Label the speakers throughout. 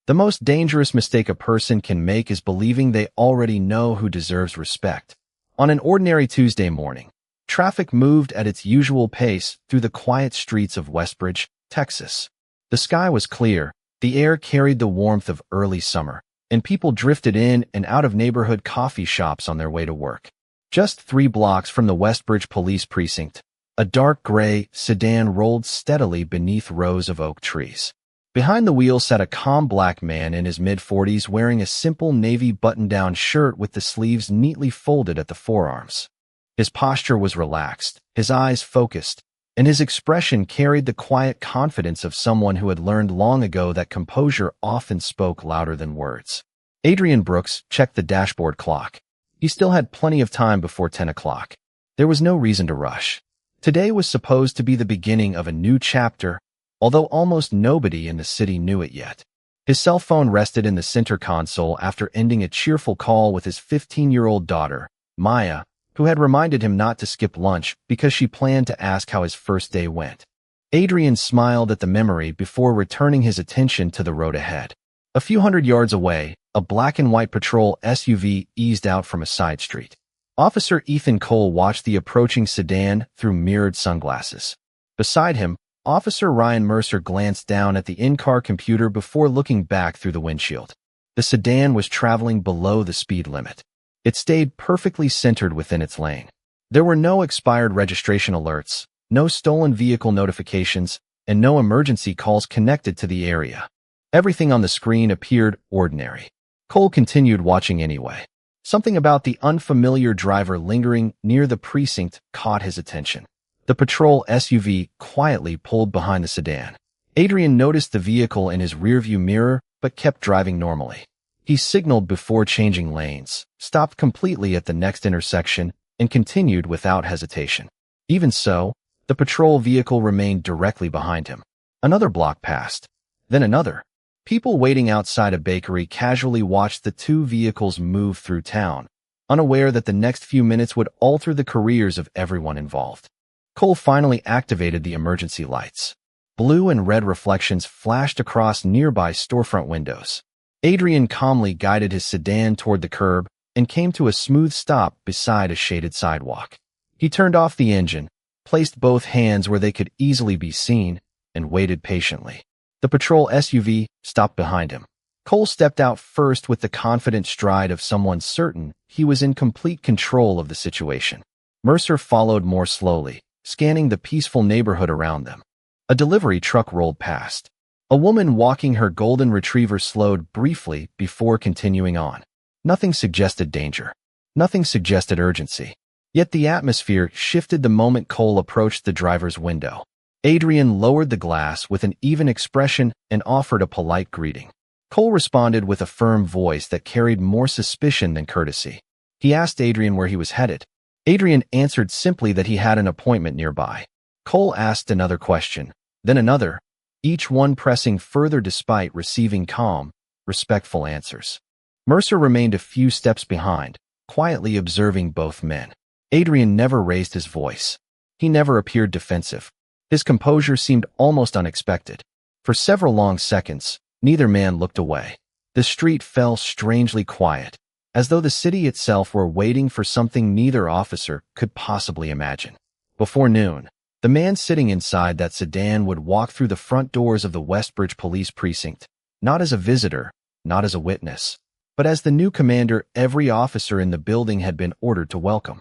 Speaker 1: The most dangerous mistake a person can make is believing they already know who deserves respect. On an ordinary Tuesday morning, traffic moved at its usual pace through the quiet streets of Westbridge, Texas. The sky was clear, the air carried the warmth of early summer, and people drifted in and out of neighborhood coffee shops on their way to work. Just 3 blocks from the Westbridge Police Precinct, a dark gray sedan rolled steadily beneath rows of oak trees. Behind the wheel sat a calm black man in his mid-40s wearing a simple navy button-down shirt with the sleeves neatly folded at the forearms. His posture was relaxed, his eyes focused, and his expression carried the quiet confidence of someone who had learned long ago that composure often spoke louder than words. Adrian Brooks checked the dashboard clock. He still had plenty of time before 10 o'clock. There was no reason to rush. Today was supposed to be the beginning of a new chapter, although almost nobody in the city knew it yet. His cell phone rested in the center console after ending a cheerful call with his 15-year-old daughter, Maya, who had reminded him not to skip lunch because she planned to ask how his first day went. Adrian smiled at the memory before returning his attention to the road ahead. A few hundred yards away, a black and white patrol SUV eased out from a side street. Officer Ethan Cole watched the approaching sedan through mirrored sunglasses. Beside him, Officer Ryan Mercer glanced down at the in-car computer before looking back through the windshield. The sedan was traveling below the speed limit. It stayed perfectly centered within its lane. There were no expired registration alerts, no stolen vehicle notifications, and no emergency calls connected to the area. Everything on the screen appeared ordinary. Cole continued watching anyway. Something about the unfamiliar driver lingering near the precinct caught his attention. The patrol SUV quietly pulled behind the sedan. Adrian noticed the vehicle in his rearview mirror but kept driving normally. He signaled before changing lanes, stopped completely at the next intersection, and continued without hesitation. Even so, the patrol vehicle remained directly behind him. Another block passed, then another. People waiting outside a bakery casually watched the 2 vehicles move through town, unaware that the next few minutes would alter the careers of everyone involved. Cole finally activated the emergency lights. Blue and red reflections flashed across nearby storefront windows. Adrian calmly guided his sedan toward the curb and came to a smooth stop beside a shaded sidewalk. He turned off the engine, placed both hands where they could easily be seen, and waited patiently. The patrol SUV stopped behind him. Cole stepped out first with the confident stride of someone certain he was in complete control of the situation. Mercer followed more slowly, scanning the peaceful neighborhood around them. A delivery truck rolled past. A woman walking her golden retriever slowed briefly before continuing on. Nothing suggested danger. Nothing suggested urgency. Yet the atmosphere shifted the moment Cole approached the driver's window. Adrian lowered the glass with an even expression and offered a polite greeting. Cole responded with a firm voice that carried more suspicion than courtesy. He asked Adrian where he was headed. Adrian answered simply that he had an appointment nearby. Cole asked another question, then another, each one pressing further despite receiving calm, respectful answers. Mercer remained a few steps behind, quietly observing both men. Adrian never raised his voice. He never appeared defensive. His composure seemed almost unexpected. For several long seconds, neither man looked away. The street fell strangely quiet, as though the city itself were waiting for something neither officer could possibly imagine. Before noon, the man sitting inside that sedan would walk through the front doors of the Westbridge Police Precinct, not as a visitor, not as a witness, but as the new commander every officer in the building had been ordered to welcome.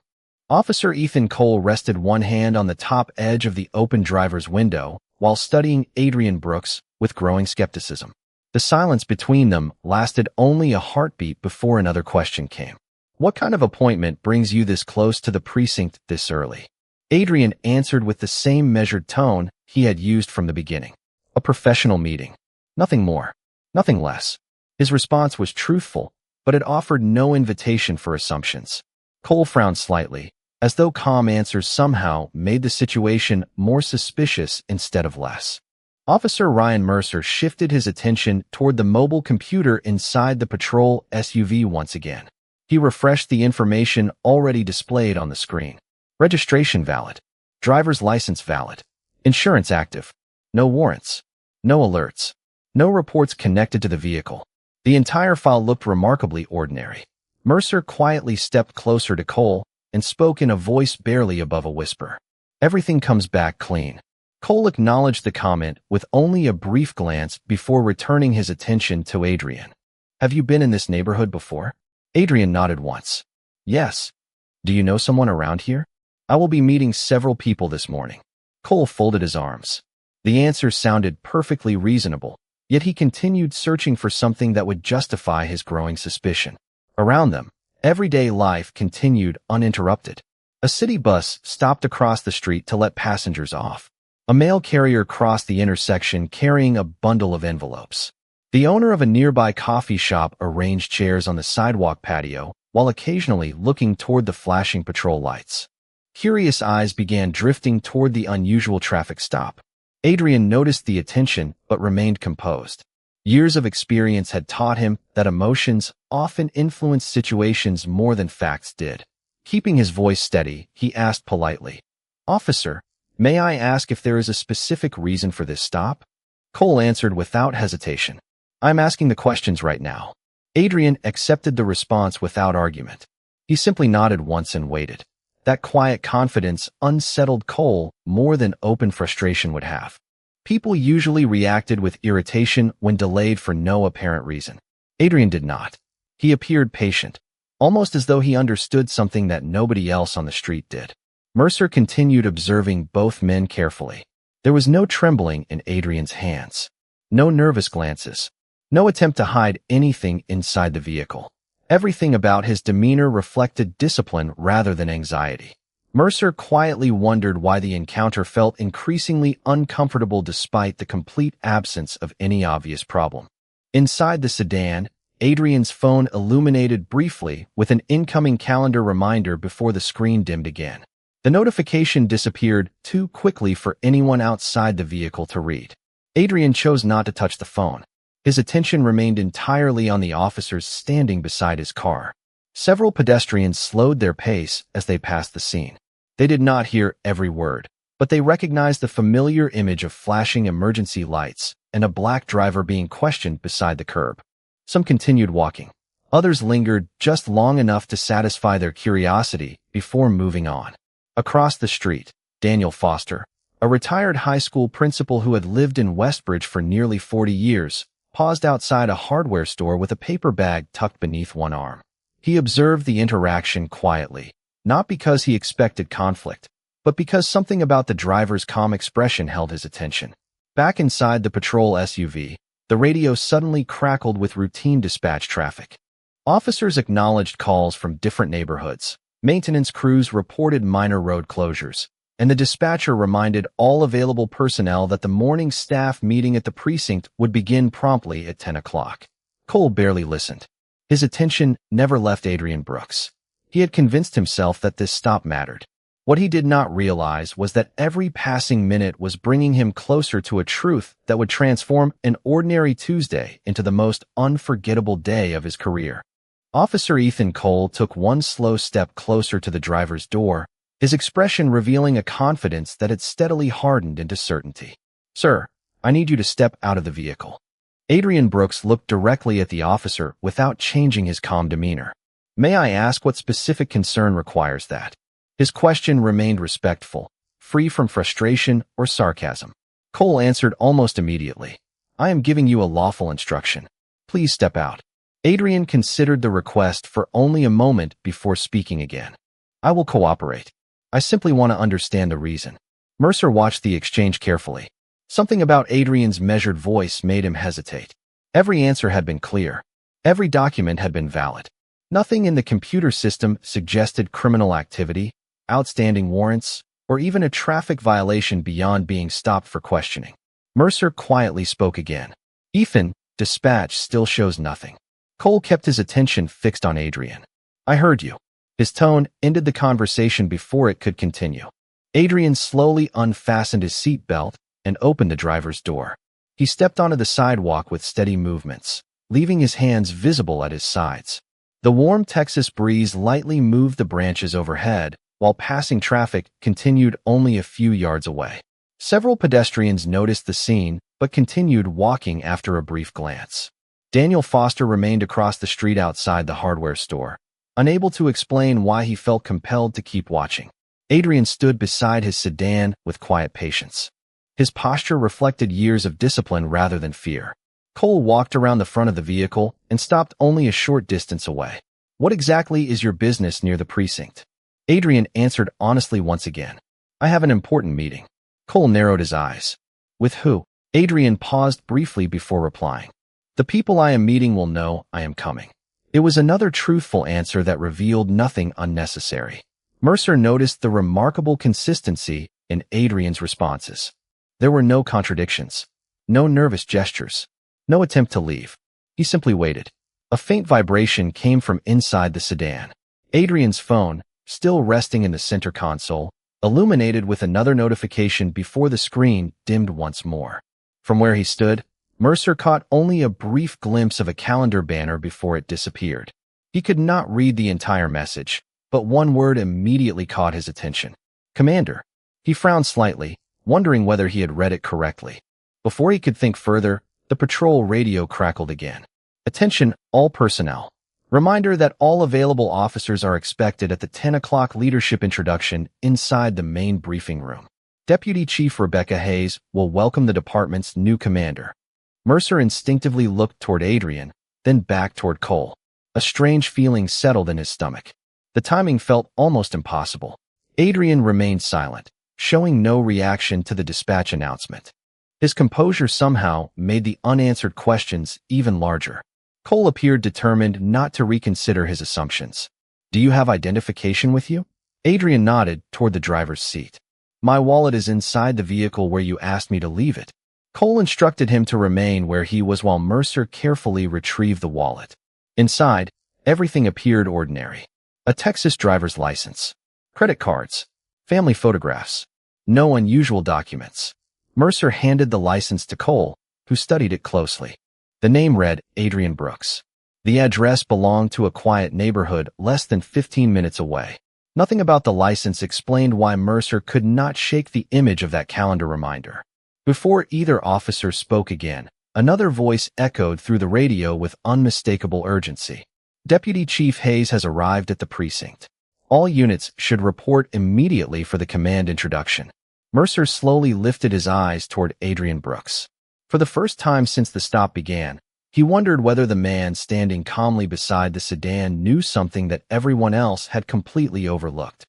Speaker 1: Officer Ethan Cole rested one hand on the top edge of the open driver's window while studying Adrian Brooks with growing skepticism. The silence between them lasted only a heartbeat before another question came. What kind of appointment brings you this close to the precinct this early? Adrian answered with the same measured tone he had used from the beginning. A professional meeting. Nothing more. Nothing less. His response was truthful, but it offered no invitation for assumptions. Cole frowned slightly, as though calm answers somehow made the situation more suspicious instead of less. Officer Ryan Mercer shifted his attention toward the mobile computer inside the patrol SUV once again. He refreshed the information already displayed on the screen. Registration valid. Driver's license valid. Insurance active. No warrants. No alerts. No reports connected to the vehicle. The entire file looked remarkably ordinary. Mercer quietly stepped closer to Cole and spoke in a voice barely above a whisper. Everything comes back clean. Cole acknowledged the comment with only a brief glance before returning his attention to Adrian. Have you been in this neighborhood before? Adrian nodded once. Yes. Do you know someone around here? I will be meeting several people this morning. Cole folded his arms. The answer sounded perfectly reasonable, yet he continued searching for something that would justify his growing suspicion. Around them, everyday life continued uninterrupted. A city bus stopped across the street to let passengers off. A mail carrier crossed the intersection carrying a bundle of envelopes. The owner of a nearby coffee shop arranged chairs on the sidewalk patio while occasionally looking toward the flashing patrol lights. Curious eyes began drifting toward the unusual traffic stop. Adrian noticed the attention but remained composed. Years of experience had taught him that emotions often influenced situations more than facts did. Keeping his voice steady, he asked politely, "Officer, may I ask if there is a specific reason for this stop?" Cole answered without hesitation, "I'm asking the questions right now." Adrian accepted the response without argument. He simply nodded once and waited. That quiet confidence unsettled Cole more than open frustration would have. People usually reacted with irritation when delayed for no apparent reason. Adrian did not. He appeared patient, almost as though he understood something that nobody else on the street did. Mercer continued observing both men carefully. There was no trembling in Adrian's hands, no nervous glances, no attempt to hide anything inside the vehicle. Everything about his demeanor reflected discipline rather than anxiety. Mercer quietly wondered why the encounter felt increasingly uncomfortable despite the complete absence of any obvious problem. Inside the sedan, Adrian's phone illuminated briefly with an incoming calendar reminder before the screen dimmed again. The notification disappeared too quickly for anyone outside the vehicle to read. Adrian chose not to touch the phone. His attention remained entirely on the officers standing beside his car. Several pedestrians slowed their pace as they passed the scene. They did not hear every word, but they recognized the familiar image of flashing emergency lights and a black driver being questioned beside the curb. Some continued walking. Others lingered just long enough to satisfy their curiosity before moving on. Across the street, Daniel Foster, a retired high school principal who had lived in Westbridge for nearly 40 years, paused outside a hardware store with a paper bag tucked beneath one arm. He observed the interaction quietly, not because he expected conflict, but because something about the driver's calm expression held his attention. Back inside the patrol SUV, the radio suddenly crackled with routine dispatch traffic. Officers acknowledged calls from different neighborhoods. Maintenance crews reported minor road closures, and the dispatcher reminded all available personnel that the morning staff meeting at the precinct would begin promptly at 10 o'clock. Cole barely listened. His attention never left Adrian Brooks. He had convinced himself that this stop mattered. What he did not realize was that every passing minute was bringing him closer to a truth that would transform an ordinary Tuesday into the most unforgettable day of his career. Officer Ethan Cole took one slow step closer to the driver's door, his expression revealing a confidence that had steadily hardened into certainty. "Sir, I need you to step out of the vehicle." Adrian Brooks looked directly at the officer without changing his calm demeanor. "May I ask what specific concern requires that?" His question remained respectful, free from frustration or sarcasm. Cole answered almost immediately, "I am giving you a lawful instruction. Please step out." Adrian considered the request for only a moment before speaking again. "I will cooperate. I simply want to understand the reason." Mercer watched the exchange carefully. Something about Adrian's measured voice made him hesitate. Every answer had been clear. Every document had been valid. Nothing in the computer system suggested criminal activity, outstanding warrants, or even a traffic violation beyond being stopped for questioning. Mercer quietly spoke again. "Ethan, dispatch still shows nothing." Cole kept his attention fixed on Adrian. "I heard you." His tone ended the conversation before it could continue. Adrian slowly unfastened his seatbelt and opened the driver's door. He stepped onto the sidewalk with steady movements, leaving his hands visible at his sides. The warm Texas breeze lightly moved the branches overhead, while passing traffic continued only a few yards away. Several pedestrians noticed the scene, but continued walking after a brief glance. Daniel Foster remained across the street outside the hardware store, unable to explain why he felt compelled to keep watching. Adrian stood beside his sedan with quiet patience. His posture reflected years of discipline rather than fear. Cole walked around the front of the vehicle and stopped only a short distance away. "What exactly is your business near the precinct?" Adrian answered honestly once again. "I have an important meeting." Cole narrowed his eyes. "With who?" Adrian paused briefly before replying. "The people I am meeting will know I am coming." It was another truthful answer that revealed nothing unnecessary. Mercer noticed the remarkable consistency in Adrian's responses. There were no contradictions, no nervous gestures, no attempt to leave. He simply waited. A faint vibration came from inside the sedan. Adrian's phone, still resting in the center console, illuminated with another notification before the screen dimmed once more. From where he stood, Mercer caught only a brief glimpse of a calendar banner before it disappeared. He could not read the entire message, but one word immediately caught his attention. "Commander." He frowned slightly, wondering whether he had read it correctly. Before he could think further, the patrol radio crackled again. "Attention, all personnel. Reminder that all available officers are expected at the 10 o'clock leadership introduction inside the main briefing room. Deputy Chief Rebecca Hayes will welcome the department's new commander." Mercer instinctively looked toward Adrian, then back toward Cole. A strange feeling settled in his stomach. The timing felt almost impossible. Adrian remained silent, showing no reaction to the dispatch announcement. His composure somehow made the unanswered questions even larger. Cole appeared determined not to reconsider his assumptions. "Do you have identification with you?" Adrian nodded toward the driver's seat. "My wallet is inside the vehicle where you asked me to leave it." Cole instructed him to remain where he was while Mercer carefully retrieved the wallet. Inside, everything appeared ordinary. A Texas driver's license, credit cards, family photographs. No unusual documents. Mercer handed the license to Cole, who studied it closely. The name read Adrian Brooks. The address belonged to a quiet neighborhood less than 15 minutes away. Nothing about the license explained why Mercer could not shake the image of that calendar reminder. Before either officer spoke again, another voice echoed through the radio with unmistakable urgency. "Deputy Chief Hayes has arrived at the precinct. All units should report immediately for the command introduction." Mercer slowly lifted his eyes toward Adrian Brooks. For the first time since the stop began, he wondered whether the man standing calmly beside the sedan knew something that everyone else had completely overlooked.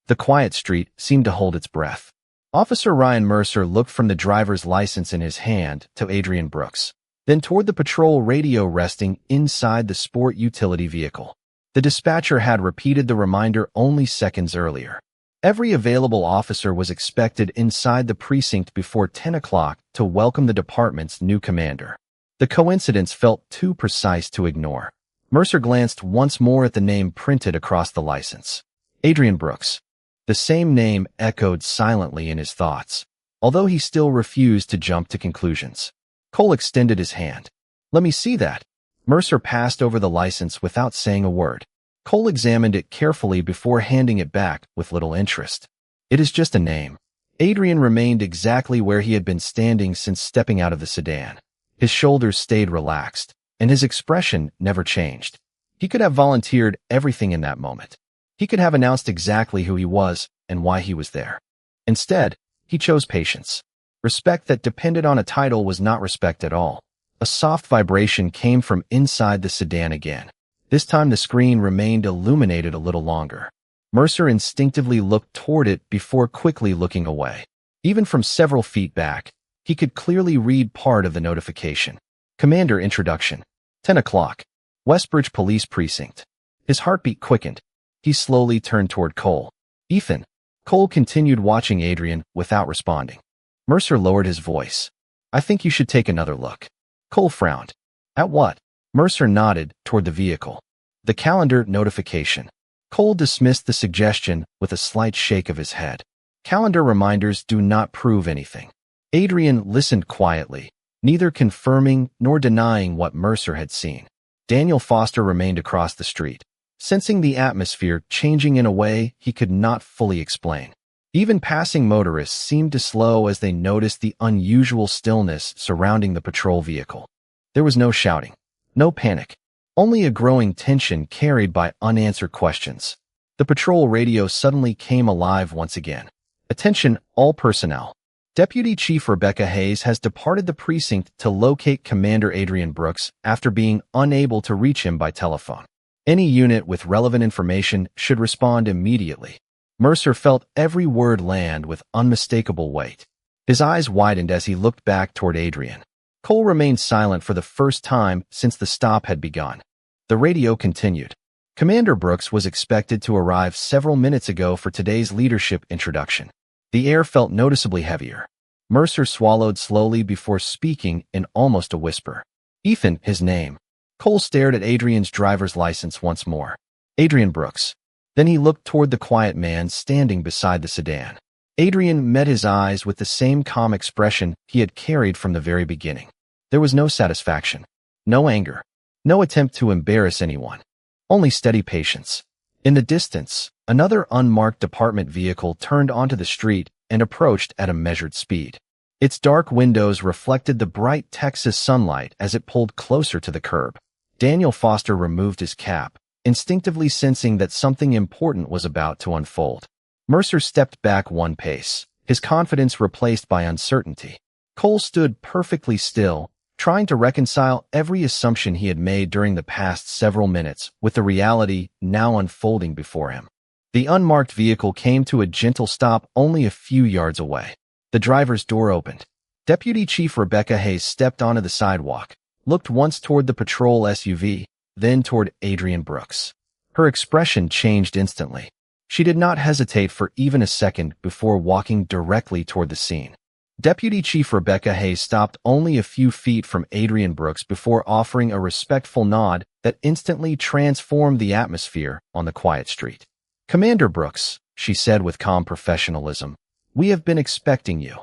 Speaker 1: The quiet street seemed to hold its breath. Officer Ryan Mercer looked from the driver's license in his hand to Adrian Brooks, then toward the patrol radio resting inside the sport utility vehicle. The dispatcher had repeated the reminder only seconds earlier. Every available officer was expected inside the precinct before 10 o'clock to welcome the department's new commander. The coincidence felt too precise to ignore. Mercer glanced once more at the name printed across the license. Adrian Brooks. The same name echoed silently in his thoughts, although he still refused to jump to conclusions. Cole extended his hand. "Let me see that." Mercer passed over the license without saying a word. Cole examined it carefully before handing it back with little interest. "It is just a name." Adrian remained exactly where he had been standing since stepping out of the sedan. His shoulders stayed relaxed, and his expression never changed. He could have volunteered everything in that moment. He could have announced exactly who he was and why he was there. Instead, he chose patience. Respect that depended on a title was not respect at all. A soft vibration came from inside the sedan again. This time the screen remained illuminated a little longer. Mercer instinctively looked toward it before quickly looking away. Even from several feet back, he could clearly read part of the notification. Commander introduction. 10 o'clock. Westbridge Police Precinct. His heartbeat quickened. He slowly turned toward Cole. "Ethan." Cole continued watching Adrian without responding. Mercer lowered his voice. "I think you should take another look." Cole frowned. "At what?" Mercer nodded toward the vehicle. "The calendar notification." Cole dismissed the suggestion with a slight shake of his head. Calendar reminders do not prove anything. Adrian listened quietly, neither confirming nor denying what Mercer had seen. Daniel Foster remained across the street, sensing the atmosphere changing in a way he could not fully explain. Even passing motorists seemed to slow as they noticed the unusual stillness surrounding the patrol vehicle. There was no shouting, no panic, only a growing tension carried by unanswered questions. The patrol radio suddenly came alive once again. Attention, all personnel. Deputy Chief Rebecca Hayes has departed the precinct to locate Commander Adrian Brooks after being unable to reach him by telephone. Any unit with relevant information should respond immediately. Mercer felt every word land with unmistakable weight. His eyes widened as he looked back toward Adrian. Cole remained silent for the first time since the stop had begun. The radio continued. Commander Brooks was expected to arrive several minutes ago for today's leadership introduction. The air felt noticeably heavier. Mercer swallowed slowly before speaking in almost a whisper. Ethan, his name. Cole stared at Adrian's driver's license once more. Adrian Brooks. Then he looked toward the quiet man standing beside the sedan. Adrian met his eyes with the same calm expression he had carried from the very beginning. There was no satisfaction, no anger, no attempt to embarrass anyone, only steady patience. In the distance, another unmarked department vehicle turned onto the street and approached at a measured speed. Its dark windows reflected the bright Texas sunlight as it pulled closer to the curb. Daniel Foster removed his cap, instinctively sensing that something important was about to unfold. Mercer stepped back one pace, his confidence replaced by uncertainty. Cole stood perfectly still, trying to reconcile every assumption he had made during the past several minutes with the reality now unfolding before him. The unmarked vehicle came to a gentle stop only a few yards away. The driver's door opened. Deputy Chief Rebecca Hayes stepped onto the sidewalk, looked once toward the patrol SUV, then toward Adrian Brooks. Her expression changed instantly. She did not hesitate for even a second before walking directly toward the scene. Deputy Chief Rebecca Hayes stopped only a few feet from Adrian Brooks before offering a respectful nod that instantly transformed the atmosphere on the quiet street. "Commander Brooks," she said with calm professionalism, "we have been expecting you."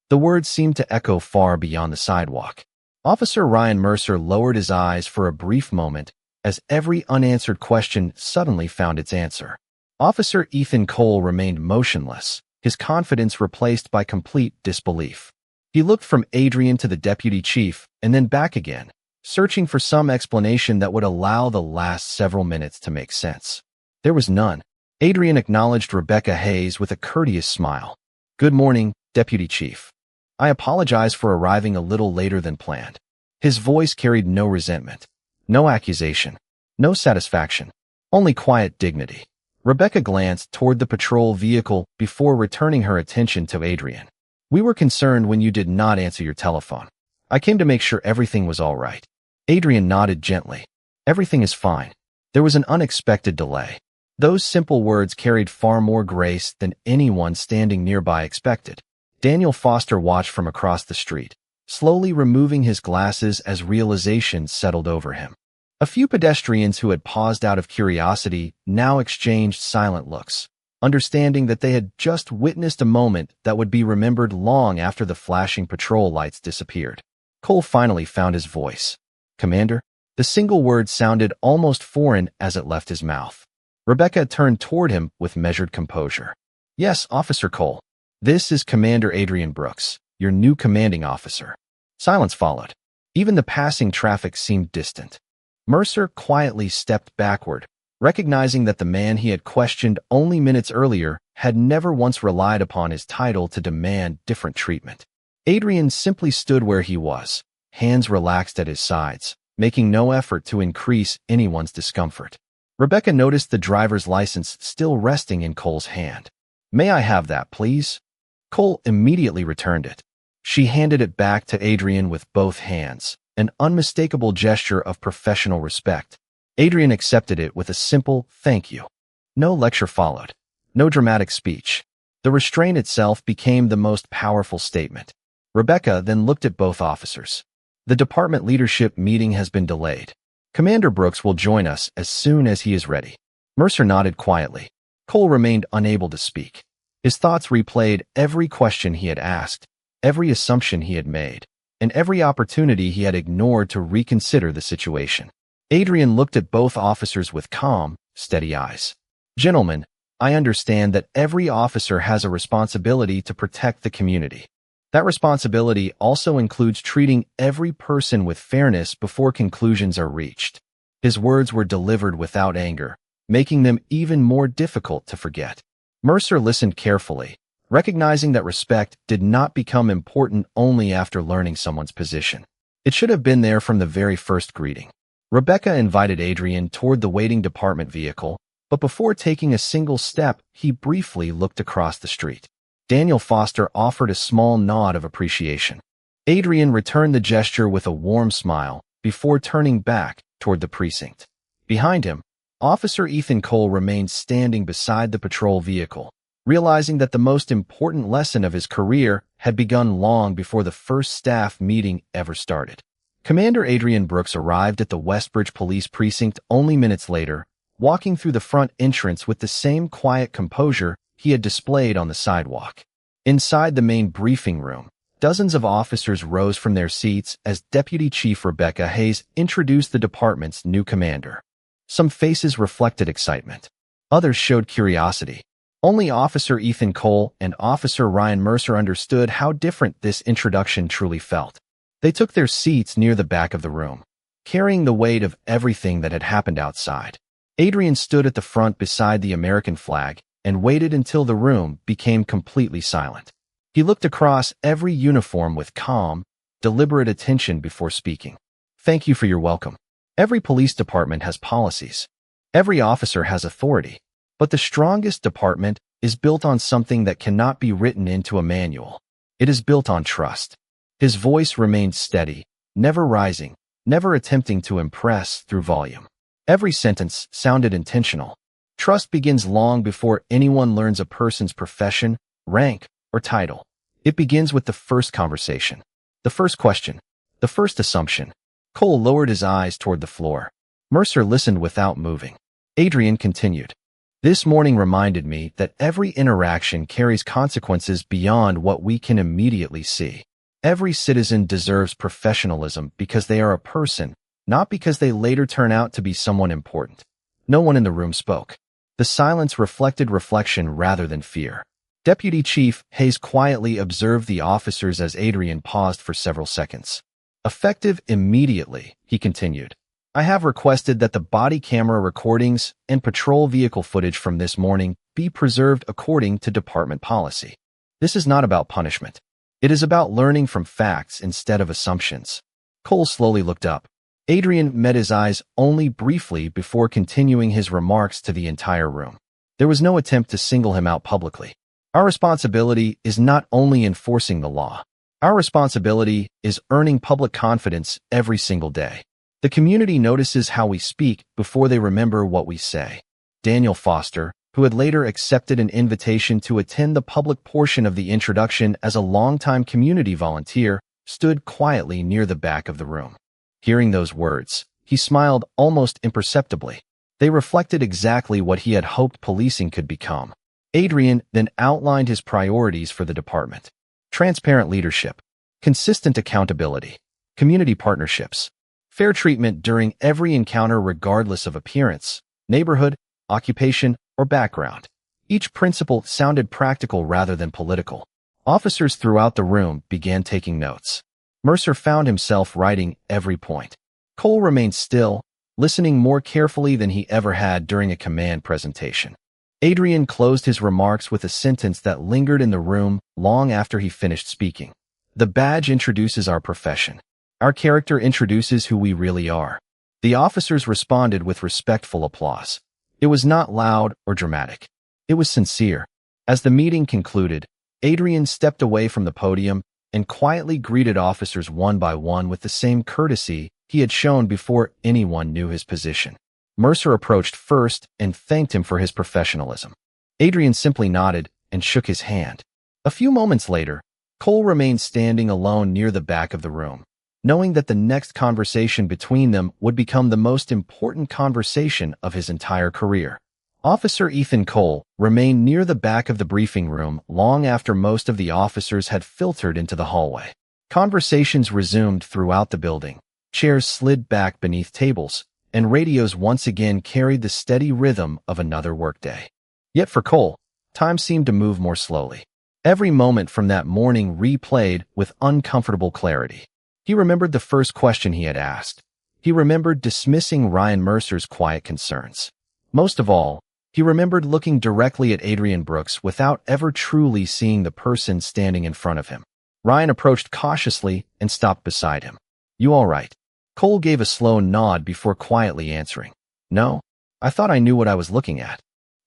Speaker 1: The words seemed to echo far beyond the sidewalk. Officer Ryan Mercer lowered his eyes for a brief moment as every unanswered question suddenly found its answer. Officer Ethan Cole remained motionless, his confidence replaced by complete disbelief. He looked from Adrian to the deputy chief and then back again, searching for some explanation that would allow the last several minutes to make sense. There was none. Adrian acknowledged Rebecca Hayes with a courteous smile. "Good morning, Deputy Chief. I apologize for arriving a little later than planned." His voice carried no resentment, no accusation, no satisfaction, only quiet dignity. Rebecca glanced toward the patrol vehicle before returning her attention to Adrian. "We were concerned when you did not answer your telephone. I came to make sure everything was all right." Adrian nodded gently. "Everything is fine. There was an unexpected delay." Those simple words carried far more grace than anyone standing nearby expected. Daniel Foster watched from across the street, slowly removing his glasses as realization settled over him. A few pedestrians who had paused out of curiosity now exchanged silent looks, understanding that they had just witnessed a moment that would be remembered long after the flashing patrol lights disappeared. Cole finally found his voice. "Commander?" The single word sounded almost foreign as it left his mouth. Rebecca turned toward him with measured composure. "Yes, Officer Cole. This is Commander Adrian Brooks, your new commanding officer." Silence followed. Even the passing traffic seemed distant. Mercer quietly stepped backward, recognizing that the man he had questioned only minutes earlier had never once relied upon his title to demand different treatment. Adrian simply stood where he was, hands relaxed at his sides, making no effort to increase anyone's discomfort. Rebecca noticed the driver's license still resting in Cole's hand. "May I have that, please?" Cole immediately returned it. She handed it back to Adrian with both hands, an unmistakable gesture of professional respect. Adrian accepted it with a simple "thank you." No lecture followed, no dramatic speech. The restraint itself became the most powerful statement. Rebecca then looked at both officers. "The department leadership meeting has been delayed. Commander Brooks will join us as soon as he is ready." Mercer nodded quietly. Cole remained unable to speak. His thoughts replayed every question he had asked, every assumption he had made, and every opportunity he had ignored to reconsider the situation. Adrian looked at both officers with calm, steady eyes. "Gentlemen, I understand that every officer has a responsibility to protect the community. That responsibility also includes treating every person with fairness before conclusions are reached." His words were delivered without anger, making them even more difficult to forget. Mercer listened carefully, recognizing that respect did not become important only after learning someone's position. It should have been there from the very first greeting. Rebecca invited Adrian toward the waiting department vehicle, but before taking a single step, he briefly looked across the street. Daniel Foster offered a small nod of appreciation. Adrian returned the gesture with a warm smile before turning back toward the precinct. Behind him, Officer Ethan Cole remained standing beside the patrol vehicle, realizing that the most important lesson of his career had begun long before the first staff meeting ever started. Commander Adrian Brooks arrived at the Westbridge Police Precinct only minutes later, walking through the front entrance with the same quiet composure he had displayed on the sidewalk. Inside the main briefing room, dozens of officers rose from their seats as Deputy Chief Rebecca Hayes introduced the department's new commander. Some faces reflected excitement. Others showed curiosity. Only Officer Ethan Cole and Officer Ryan Mercer understood how different this introduction truly felt. They took their seats near the back of the room, carrying the weight of everything that had happened outside. Adrian stood at the front beside the American flag and waited until the room became completely silent. He looked across every uniform with calm, deliberate attention before speaking. "Thank you for your welcome. Every police department has policies. Every officer has authority. But the strongest department is built on something that cannot be written into a manual. It is built on trust." His voice remained steady, never rising, never attempting to impress through volume. Every sentence sounded intentional. Trust begins long before anyone learns a person's profession, rank, or title. It begins with the first conversation, the first question, the first assumption. Cole lowered his eyes toward the floor. Mercer listened without moving. Adrian continued. "This morning reminded me that every interaction carries consequences beyond what we can immediately see. Every citizen deserves professionalism because they are a person, not because they later turn out to be someone important." No one in the room spoke. The silence reflected reflection rather than fear. Deputy Chief Hayes quietly observed the officers as Adrian paused for several seconds. "Effective immediately," he continued. "I have requested that the body camera recordings and patrol vehicle footage from this morning be preserved according to department policy. This is not about punishment. It is about learning from facts instead of assumptions." Cole slowly looked up. Adrian met his eyes only briefly before continuing his remarks to the entire room. There was no attempt to single him out publicly. "Our responsibility is not only enforcing the law. Our responsibility is earning public confidence every single day. The community notices how we speak before they remember what we say." Daniel Foster, who had later accepted an invitation to attend the public portion of the introduction as a longtime community volunteer, stood quietly near the back of the room. Hearing those words, he smiled almost imperceptibly. They reflected exactly what he had hoped policing could become. Adrian then outlined his priorities for the department. Transparent leadership, consistent accountability, community partnerships, fair treatment during every encounter regardless of appearance, neighborhood, occupation, or background. Each principle sounded practical rather than political. Officers throughout the room began taking notes. Mercer found himself writing every point. Cole remained still, listening more carefully than he ever had during a command presentation. Adrian closed his remarks with a sentence that lingered in the room long after he finished speaking. "The badge introduces our profession. Our character introduces who we really are." The officers responded with respectful applause. It was not loud or dramatic. It was sincere. As the meeting concluded, Adrian stepped away from the podium and quietly greeted officers one by one with the same courtesy he had shown before anyone knew his position. Mercer approached first and thanked him for his professionalism. Adrian simply nodded and shook his hand. A few moments later, Cole remained standing alone near the back of the room, knowing that the next conversation between them would become the most important conversation of his entire career. Officer Ethan Cole remained near the back of the briefing room long after most of the officers had filtered into the hallway. Conversations resumed throughout the building. Chairs slid back beneath tables, and radios once again carried the steady rhythm of another workday. Yet for Cole, time seemed to move more slowly. Every moment from that morning replayed with uncomfortable clarity. He remembered the first question he had asked. He remembered dismissing Ryan Mercer's quiet concerns. Most of all, he remembered looking directly at Adrian Brooks without ever truly seeing the person standing in front of him. Ryan approached cautiously and stopped beside him. "You all right?" Cole gave a slow nod before quietly answering. "No, I thought I knew what I was looking at."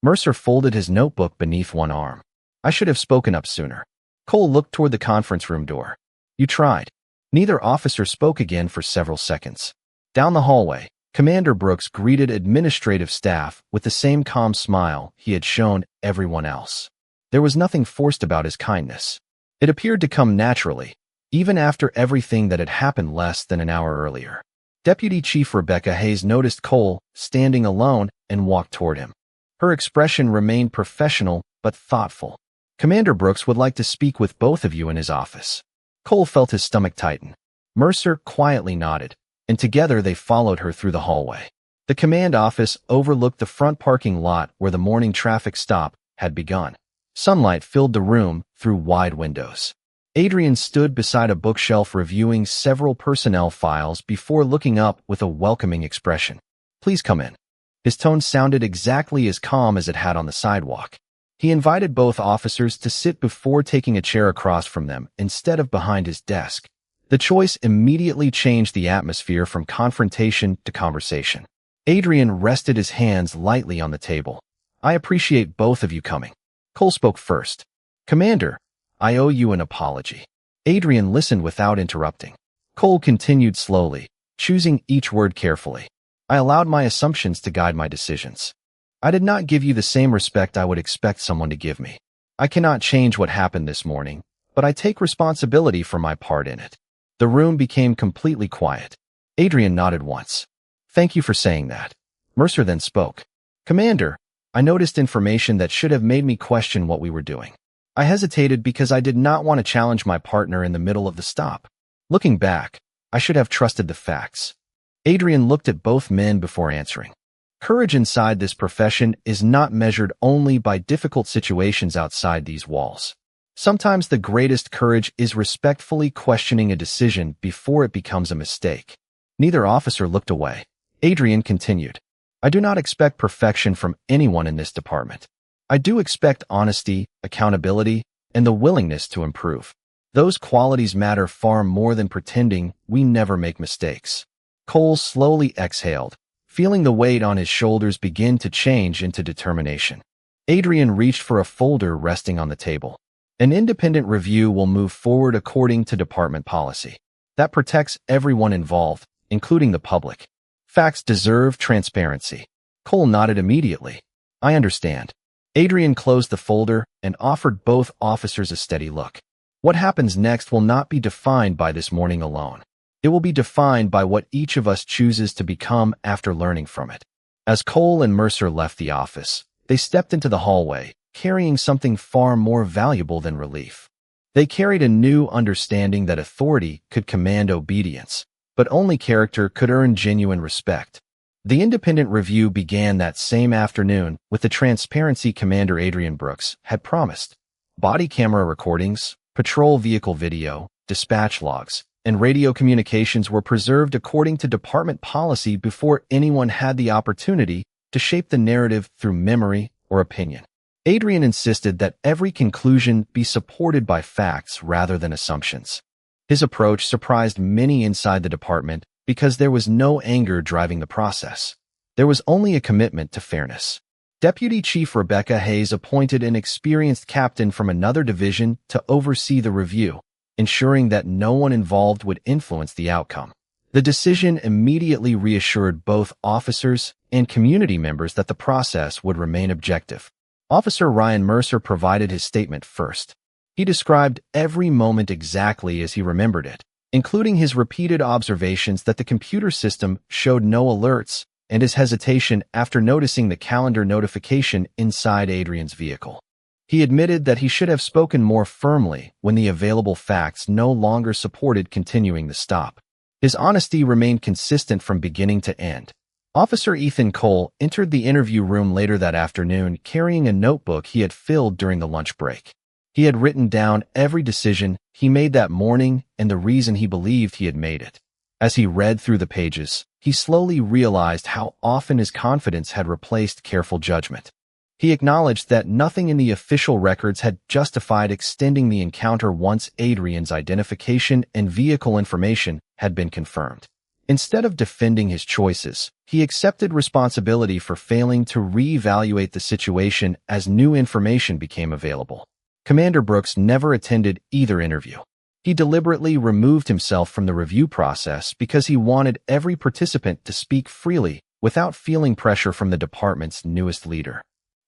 Speaker 1: Mercer folded his notebook beneath one arm. "I should have spoken up sooner." Cole looked toward the conference room door. "You tried." Neither officer spoke again for several seconds. Down the hallway, Commander Brooks greeted administrative staff with the same calm smile he had shown everyone else. There was nothing forced about his kindness. It appeared to come naturally, even after everything that had happened less than an hour earlier. Deputy Chief Rebecca Hayes noticed Cole standing alone and walked toward him. Her expression remained professional but thoughtful. "Commander Brooks would like to speak with both of you in his office." Cole felt his stomach tighten. Mercer quietly nodded, and together they followed her through the hallway. The command office overlooked the front parking lot where the morning traffic stop had begun. Sunlight filled the room through wide windows. Adrian stood beside a bookshelf reviewing several personnel files before looking up with a welcoming expression. "Please come in." His tone sounded exactly as calm as it had on the sidewalk. He invited both officers to sit before taking a chair across from them instead of behind his desk. The choice immediately changed the atmosphere from confrontation to conversation. Adrian rested his hands lightly on the table. "I appreciate both of you coming." Cole spoke first. "Commander, I owe you an apology." Adrian listened without interrupting. Cole continued slowly, choosing each word carefully. "I allowed my assumptions to guide my decisions. I did not give you the same respect I would expect someone to give me. I cannot change what happened this morning, but I take responsibility for my part in it." The room became completely quiet. Adrian nodded once. "Thank you for saying that." Mercer then spoke. "Commander, I noticed information that should have made me question what we were doing. I hesitated because I did not want to challenge my partner in the middle of the stop. Looking back, I should have trusted the facts." Adrian looked at both men before answering. Courage inside this profession is not measured only by difficult situations outside these walls. Sometimes the greatest courage is respectfully questioning a decision before it becomes a mistake. Neither officer looked away. Adrian continued. "I do not expect perfection from anyone in this department. I do expect honesty, accountability, and the willingness to improve. Those qualities matter far more than pretending we never make mistakes." Cole slowly exhaled, feeling the weight on his shoulders begin to change into determination. Adrian reached for a folder resting on the table. "An independent review will move forward according to department policy. That protects everyone involved, including the public. Facts deserve transparency." Cole nodded immediately. "I understand." Adrian closed the folder and offered both officers a steady look. "What happens next will not be defined by this morning alone. It will be defined by what each of us chooses to become after learning from it." As Cole and Mercer left the office, they stepped into the hallway, carrying something far more valuable than relief. They carried a new understanding that authority could command obedience, but only character could earn genuine respect. The independent review began that same afternoon with the transparency Commander Adrian Brooks had promised. Body camera recordings, patrol vehicle video, dispatch logs, and radio communications were preserved according to department policy before anyone had the opportunity to shape the narrative through memory or opinion. Adrian insisted that every conclusion be supported by facts rather than assumptions. His approach surprised many inside the department because there was no anger driving the process. There was only a commitment to fairness. Deputy Chief Rebecca Hayes appointed an experienced captain from another division to oversee the review, ensuring that no one involved would influence the outcome. The decision immediately reassured both officers and community members that the process would remain objective. Officer Ryan Mercer provided his statement first. He described every moment exactly as he remembered it, including his repeated observations that the computer system showed no alerts and his hesitation after noticing the calendar notification inside Adrian's vehicle. He admitted that he should have spoken more firmly when the available facts no longer supported continuing the stop. His honesty remained consistent from beginning to end. Officer Ethan Cole entered the interview room later that afternoon carrying a notebook he had filled during the lunch break. He had written down every decision he made that morning and the reason he believed he had made it. As he read through the pages, he slowly realized how often his confidence had replaced careful judgment. He acknowledged that nothing in the official records had justified extending the encounter once Adrian's identification and vehicle information had been confirmed. Instead of defending his choices, he accepted responsibility for failing to reevaluate the situation as new information became available. Commander Brooks never attended either interview. He deliberately removed himself from the review process because he wanted every participant to speak freely without feeling pressure from the department's newest leader.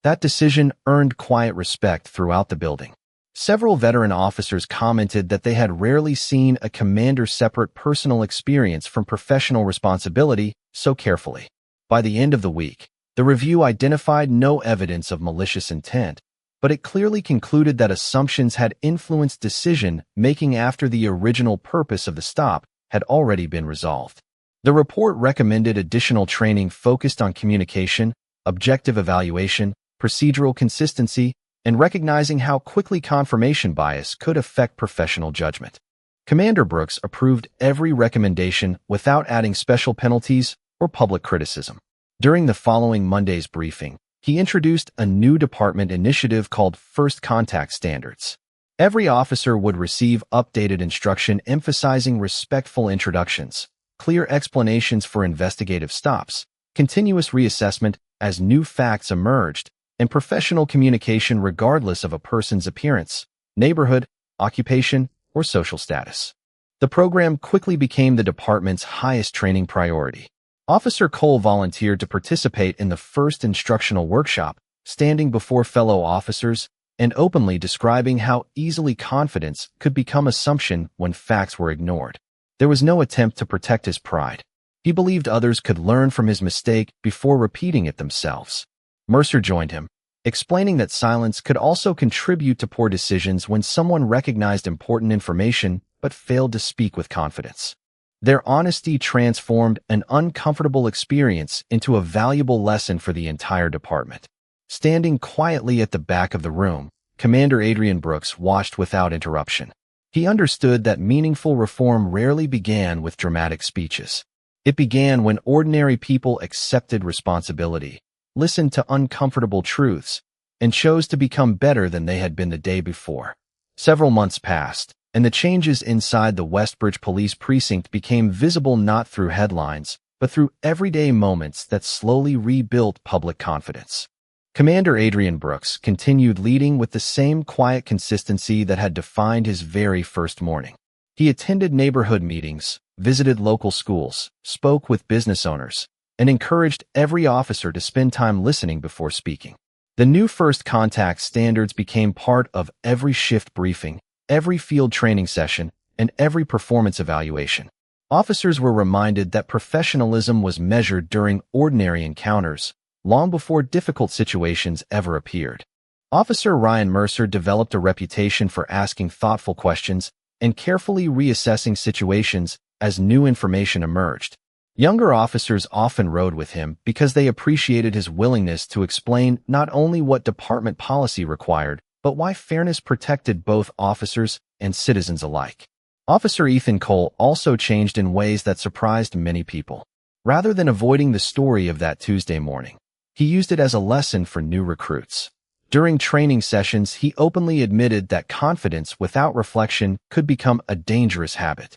Speaker 1: That decision earned quiet respect throughout the building. Several veteran officers commented that they had rarely seen a commander separate personal experience from professional responsibility so carefully. By the end of the week, the review identified no evidence of malicious intent, but it clearly concluded that assumptions had influenced decision-making after the original purpose of the stop had already been resolved. The report recommended additional training focused on communication, objective evaluation, procedural consistency, and recognizing how quickly confirmation bias could affect professional judgment. Commander Brooks approved every recommendation without adding special penalties or public criticism. During the following Monday's briefing, he introduced a new department initiative called First Contact Standards. Every officer would receive updated instruction emphasizing respectful introductions, clear explanations for investigative stops, continuous reassessment as new facts emerged, and professional communication regardless of a person's appearance, neighborhood, occupation, or social status. The program quickly became the department's highest training priority. Officer Cole volunteered to participate in the first instructional workshop, standing before fellow officers and openly describing how easily confidence could become assumption when facts were ignored. There was no attempt to protect his pride. He believed others could learn from his mistake before repeating it themselves. Mercer joined him, explaining that silence could also contribute to poor decisions when someone recognized important information but failed to speak with confidence. Their honesty transformed an uncomfortable experience into a valuable lesson for the entire department. Standing quietly at the back of the room, Commander Adrian Brooks watched without interruption. He understood that meaningful reform rarely began with dramatic speeches. It began when ordinary people accepted responsibility, listened to uncomfortable truths, and chose to become better than they had been the day before. Several months passed, and the changes inside the Westbridge Police Precinct became visible not through headlines, but through everyday moments that slowly rebuilt public confidence. Commander Adrian Brooks continued leading with the same quiet consistency that had defined his very first morning. He attended neighborhood meetings, visited local schools, spoke with business owners, and encouraged every officer to spend time listening before speaking. The new First Contact Standards became part of every shift briefing, every field training session, and every performance evaluation. Officers were reminded that professionalism was measured during ordinary encounters, long before difficult situations ever appeared. Officer Ryan Mercer developed a reputation for asking thoughtful questions and carefully reassessing situations as new information emerged. Younger officers often rode with him because they appreciated his willingness to explain not only what department policy required, but why fairness protected both officers and citizens alike. Officer Ethan Cole also changed in ways that surprised many people. Rather than avoiding the story of that Tuesday morning, he used it as a lesson for new recruits. During training sessions, he openly admitted that confidence without reflection could become a dangerous habit.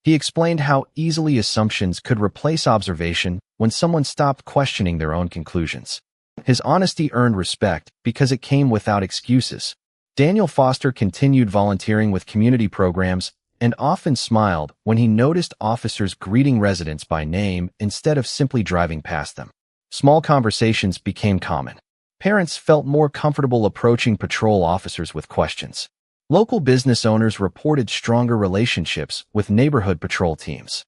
Speaker 1: He explained how easily assumptions could replace observation when someone stopped questioning their own conclusions. His honesty earned respect because it came without excuses. Daniel Foster continued volunteering with community programs and often smiled when he noticed officers greeting residents by name instead of simply driving past them. Small conversations became common. Parents felt more comfortable approaching patrol officers with questions. Local business owners reported stronger relationships with neighborhood patrol teams.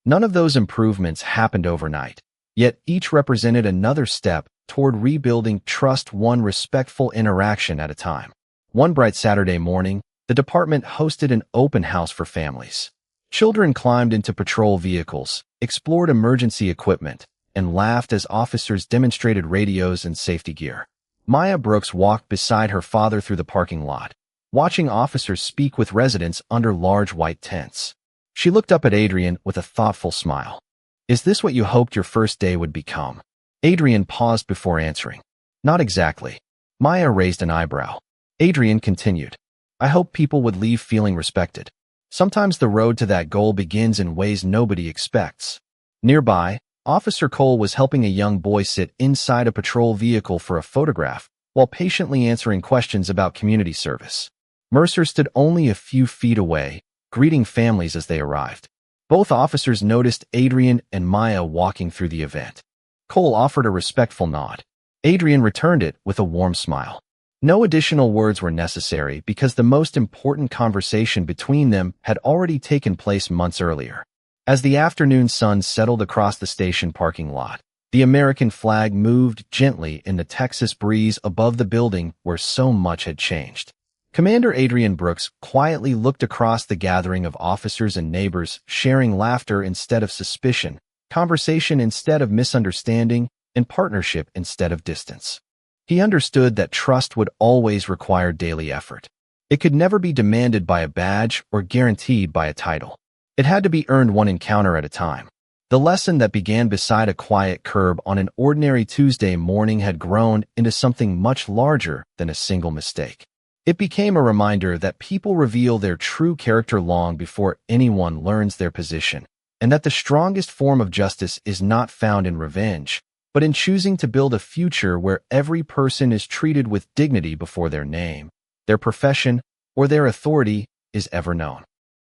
Speaker 1: None of those improvements happened overnight, yet each represented another step toward rebuilding trust, one respectful interaction at a time. One bright Saturday morning, the department hosted an open house for families. Children climbed into patrol vehicles, explored emergency equipment, and laughed as officers demonstrated radios and safety gear. Maya Brooks walked beside her father through the parking lot, watching officers speak with residents under large white tents. She looked up at Adrian with a thoughtful smile. "Is this what you hoped your first day would become?" Adrian paused before answering. "Not exactly." Maya raised an eyebrow. Adrian continued. "I hope people would leave feeling respected. Sometimes the road to that goal begins in ways nobody expects." Nearby, Officer Cole was helping a young boy sit inside a patrol vehicle for a photograph while patiently answering questions about community service. Mercer stood only a few feet away, greeting families as they arrived. Both officers noticed Adrian and Maya walking through the event. Cole offered a respectful nod. Adrian returned it with a warm smile. No additional words were necessary because the most important conversation between them had already taken place months earlier. As the afternoon sun settled across the station parking lot, the American flag moved gently in the Texas breeze above the building where so much had changed. Commander Adrian Brooks quietly looked across the gathering of officers and neighbors, sharing laughter instead of suspicion, conversation instead of misunderstanding, and partnership instead of distance. He understood that trust would always require daily effort. It could never be demanded by a badge or guaranteed by a title. It had to be earned one encounter at a time. The lesson that began beside a quiet curb on an ordinary Tuesday morning had grown into something much larger than a single mistake. It became a reminder that people reveal their true character long before anyone learns their position, and that the strongest form of justice is not found in revenge, but in choosing to build a future where every person is treated with dignity before their name, their profession, or their authority is ever known.